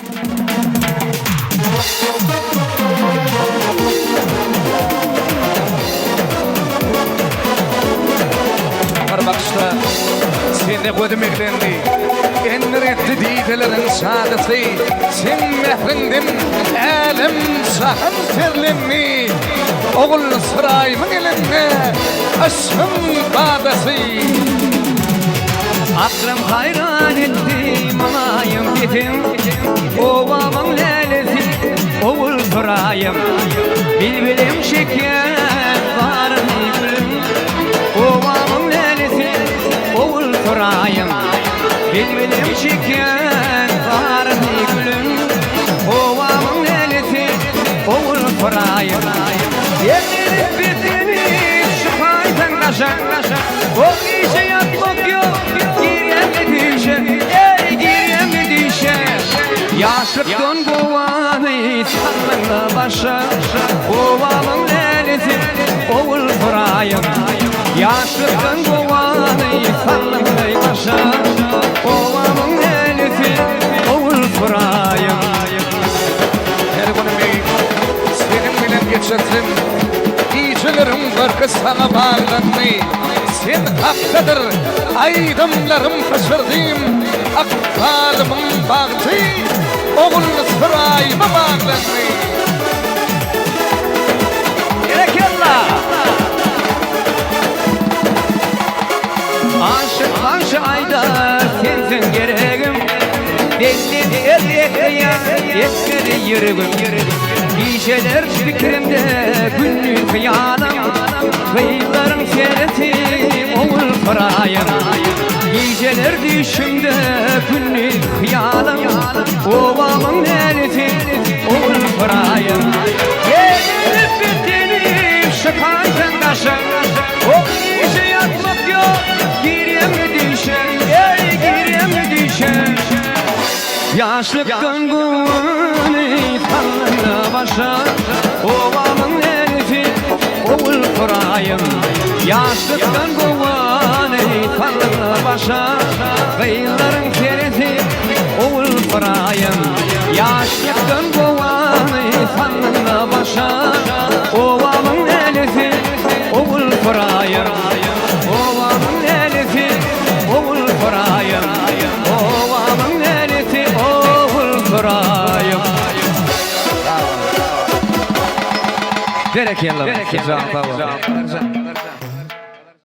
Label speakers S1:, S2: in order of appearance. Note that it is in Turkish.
S1: Bir bakışta seni koydum eklendi. En reddi didelerin saadeti. Sen mehrinden alem sahın terlenmi. Oğul sırayımın elinde aşkın badası.
S2: Akrım hayran etti manayım dedim. Ovamın lelesi oğul sırayım. Bilbilim şeker varım gülüm. Ovamın lelesi oğul sırayım. Bilbilim şeker varım gülüm. Ovamın lelesi oğul sırayım. Yemin bitini şıpaydan kaşa. O işe yapmak yok. Yaşlıktan kovanı sallanla başa. Ovamın lelesi oğul sırayım. Yaşlıktan kovanı sallanla başa. Ovamın lelesi oğul sırayım.
S1: Her günümü senin bilen geçirdim. İyicelerim var ki sana bağlanmayı. Sen haktadır aydımlarım kaçırdım. Akbalımın baktı oğul sırayıma bağlanmayı.
S2: Gerek yallah. Aşık ayda sensin gereğim. Belli yetmedi yürübüm. Gişeler fikrimde günlük hıyalım. Kıyıların sereti oğul sırayım. Gişeler düşümde günlük hıyalım. Ovamın lelesi oğul sırayım. Gelip bittiğini şıpaydan kaşa. O işe yatmak yok. Gireyim düşer, gireyim düşer. Yaşlıktan kovanı sallanla başa. Ovamın lelesi oğul sırayım. Yaşlıktan kovanı sallanla başa. Kıyıların sereti oğul sırayım. Yaşlıktan kovanı sallanla başa. Ovamın lelesi oğul sırayım. Ovamın lelesi oğul sırayım. Ovamın lelesi oğul sırayım. Gerek yallah.